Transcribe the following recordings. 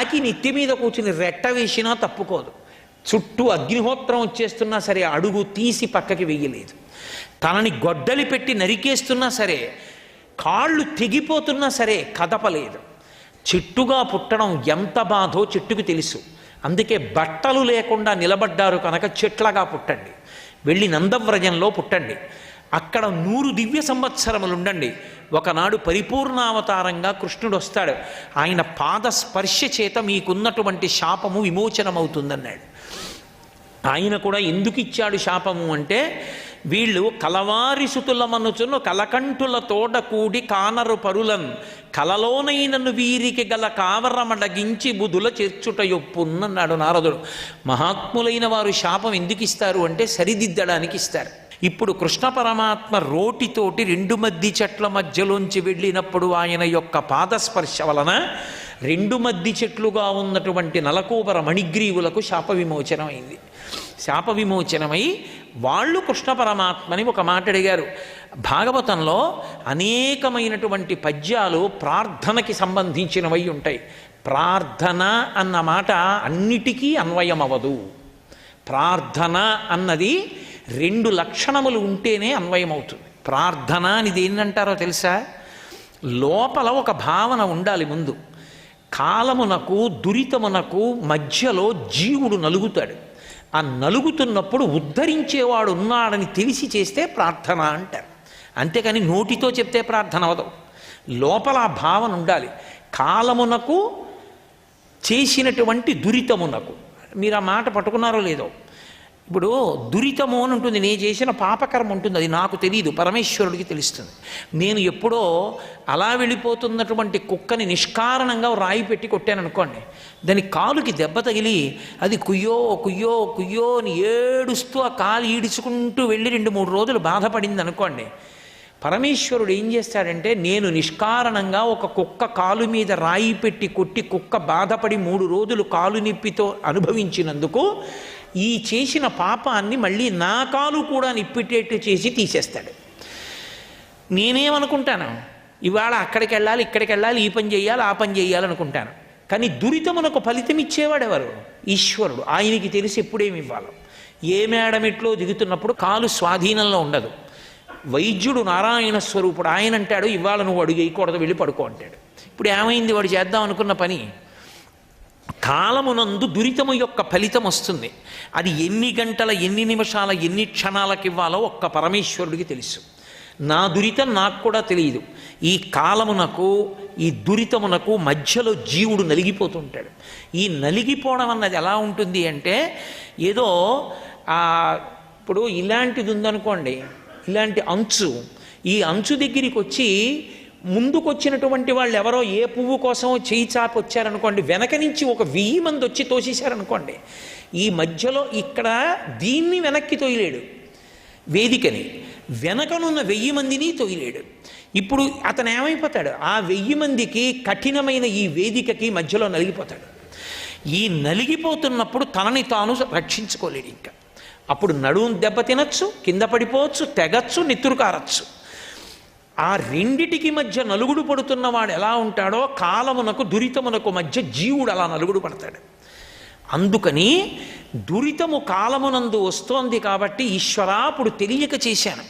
కాకి నెత్తి మీద కూర్చుని రెట్ట వేసినా తప్పుకోదు. చుట్టూ అగ్నిహోత్రం వచ్చేస్తున్నా సరే అడుగు తీసి పక్కకి వెయ్యలేదు. తనని గొడ్డలి పెట్టి నరికేస్తున్నా సరే, కాళ్ళు తెగిపోతున్నా సరే కదపలేదు. చెట్టుగా పుట్టడం ఎంత బాధో చెట్టుకు తెలుసు. అందుకే బట్టలు లేకుండా నిలబడ్డారు కనుక చెట్లగా పుట్టండి, వెళ్ళి నందవ్రజంలో పుట్టండి, అక్కడ 100 దివ్య సంవత్సరములు ఉండండి. ఒకనాడు పరిపూర్ణావతారంగా కృష్ణుడు వస్తాడు. ఆయన పాద స్పర్శ చేత మీకున్నటువంటి శాపము విమోచనమవుతుందన్నాడు. ఆయన కూడా ఎందుకు ఇచ్చాడు శాపము అంటే, వీళ్ళు కలవారిసుతులమనుచును కలకంఠుల తోడ కూడి కానరు పరులన్ కలలోనైనను వీరికి గల కావరమడగించి బుధుల చేర్చుట యొప్పున్నన్నాడు నారదుడు. మహాత్ములైన వారు శాపం ఎందుకు ఇస్తారు అంటే సరిదిద్దడానికి ఇస్తారు. ఇప్పుడు కృష్ణ పరమాత్మ రోటితోటి 2 మద్ది చెట్ల మధ్యలోంచి వెళ్ళినప్పుడు ఆయన యొక్క పాదస్పర్శ వలన 2 మద్ది చెట్లుగా ఉన్నటువంటి నలకూబర మణిగ్రీవులకు శాప విమోచనమైంది. శాప విమోచనమై వాళ్ళు కృష్ణ పరమాత్మని ఒక మాట అడిగారు. భాగవతంలో అనేకమైనటువంటి పద్యాలు ప్రార్థనకి సంబంధించినవై ఉంటాయి. ప్రార్థన అన్న మాట అన్నిటికీ అన్వయమవదు. ప్రార్థన అన్నది 2 లక్షణములు ఉంటేనే అన్వయమవుతుంది. ప్రార్థన అనేది ఏంటంటారో తెలుసా? లోపల ఒక భావన ఉండాలి. ముందు కాలమునకు దురితమునకు మధ్యలో జీవుడు నలుగుతాడు. ఆ నలుగుతున్నప్పుడు ఉద్ధరించేవాడు ఉన్నాడని తెలిసి చేస్తే ప్రార్థన అంటారు. అంతేకాని నోటితో చెప్తే ప్రార్థన అవదు. లోపల ఆ భావన ఉండాలి. కాలమునకు చేసినటువంటి దురితమునకు, మీరు ఆ మాట పట్టుకున్నారో లేదో, ఇప్పుడు దురితము అని ఉంటుంది, నేను చేసిన పాపకర్మ ఉంటుంది, అది నాకు తెలియదు, పరమేశ్వరుడికి తెలుస్తుంది. నేను ఎప్పుడో అలా వెళ్ళిపోతున్నటువంటి కుక్కని నిష్కారణంగా రాయి పెట్టి కొట్టాను అనుకోండి, దాని కాలుకి దెబ్బ తగిలి అది కుయ్యో కుయ్యో కుయ్యో అని ఏడుస్తూ ఆ కాలు ఈడుచుకుంటూ వెళ్ళి 2-3 రోజులు బాధపడింది అనుకోండి, పరమేశ్వరుడు ఏం చేస్తాడంటే, నేను నిష్కారణంగా ఒక కుక్క కాలు మీద రాయి పెట్టి కొట్టి కుక్క బాధపడి 3 రోజులు కాలు నిప్పితో అనుభవించినందుకు ఈ చేసిన పాపాన్ని మళ్ళీ నా కాలు కూడా నిప్పిటేట్టు చేసి తీసేస్తాడు. నేనేమనుకుంటాను, ఇవాళ అక్కడికి వెళ్ళాలి, ఇక్కడికి వెళ్ళాలి, ఈ పని చేయాలి, ఆ పని చేయాలి అనుకుంటాను. కానీ దురితమునకు ఫలితం ఇచ్చేవాడు ఎవరు? ఈశ్వరుడు. ఆయనకి తెలిసి ఎప్పుడేమి ఇవ్వాలో. ఏ మేడమిట్లో దిగుతున్నప్పుడు కాలు స్వాధీనంలో ఉండదు. వైద్యుడు నారాయణ స్వరూపుడు. ఆయన అంటాడు, ఇవాళ నువ్వు అడుగు వేయకూడదు, వెళ్ళి పడుకో అంటాడు. ఇప్పుడు ఏమైంది? వాడు చేద్దాం అనుకున్న పని కాలమునందు దురితము యొక్క ఫలితం వస్తుంది. అది ఎన్ని గంటల, ఎన్ని నిమిషాల, ఎన్ని క్షణాలకు ఇవ్వాలో ఒక్క పరమేశ్వరుడికి తెలుసు. నా దురితం నాకు కూడా తెలియదు. ఈ కాలమునకు ఈ దురితమునకు మధ్యలో జీవుడు నలిగిపోతుంటాడు. ఈ నలిగిపోవడం అన్నది ఎలా ఉంటుంది అంటే, ఏదో ఇప్పుడు ఇలాంటిది ఉందనుకోండి, ఇలాంటి అంచు, ఈ అంచు దగ్గరికి వచ్చి ముందుకొచ్చినటువంటి వాళ్ళు ఎవరో ఏ పువ్వు కోసం చేయి చాపి వచ్చారనుకోండి, వెనక నుంచి ఒక 1000 మంది వచ్చి తోసేశారనుకోండి, ఈ మధ్యలో ఇక్కడ దీన్ని వెనక్కి తోయలేడు, వేదికని వెనకనున్న 1000 మందిని తోయలేడు. ఇప్పుడు అతను ఏమైపోతాడు? ఆ 1000 మందికి కఠినమైన ఈ వేదికకి మధ్యలో నలిగిపోతాడు. ఈ నలిగిపోతున్నప్పుడు తనని తాను రక్షించుకోలేడు. ఇంకా అప్పుడు నడుము దెబ్బ తినచ్చు, కింద పడిపోవచ్చు, తెగచ్చు, నెత్తురు కారచ్చు. ఆ రెండిటికి మధ్య నలుగుడు పడుతున్నవాడు ఎలా ఉంటాడో, కాలమునకు దురితమునకు మధ్య జీవుడు అలా నలుగుడు పడతాడు. అందుకని దురితము కాలమునందు వస్తోంది కాబట్టి, ఈశ్వరా ఇప్పుడు తెలియక చేశాను,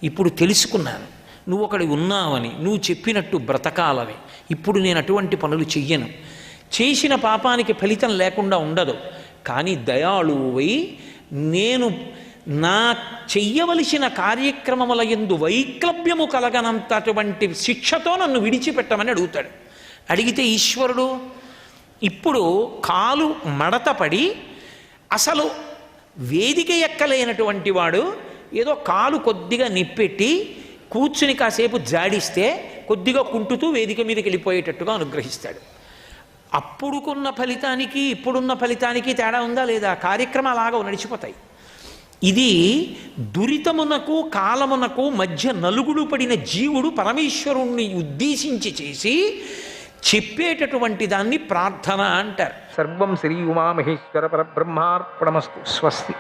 ఇప్పుడు తెలుసుకున్నాను, నువ్వు ఒకడి ఉన్నావని, నువ్వు చెప్పినట్టు బ్రతకాలని. ఇప్పుడు నేను అటువంటి పనులు చెయ్యను. చేసిన పాపానికి ఫలితం లేకుండా ఉండదు. కానీ దయాళువై నేను నా చెయ్యవలసిన కార్యక్రమముల యందు వైక్లభ్యము కలగనంతటువంటి శిక్షతో నన్ను విడిచిపెట్టమని అడుగుతాడు. అడిగితే ఈశ్వరుడు ఇప్పుడు కాలు మడతపడి అసలు వేదిక ఎక్కలేనటువంటి వాడు ఏదో కాలు కొద్దిగా నిప్పెట్టి కూర్చుని కాసేపు జాడిస్తే కొద్దిగా కుంటుతూ వేదిక మీదకి వెళ్ళిపోయేటట్టుగా అనుగ్రహిస్తాడు. అప్పుడుకున్న ఫలితానికి ఇప్పుడున్న ఫలితానికి తేడా ఉందా లేదా? కార్యక్రమాలు అలాగా నడిచిపోతాయి. ఇది దురితమునకు కాలమునకు మధ్య నలుగుడు పడిన జీవుడు పరమేశ్వరుణ్ణి ఉద్దేశించి చేసి చెప్పేటటువంటి దాన్ని ప్రార్థన అంటారు. సర్వం శ్రీ ఉమామహేశ్వర పరబ్రహ్మార్పణమస్తు. స్వస్తి.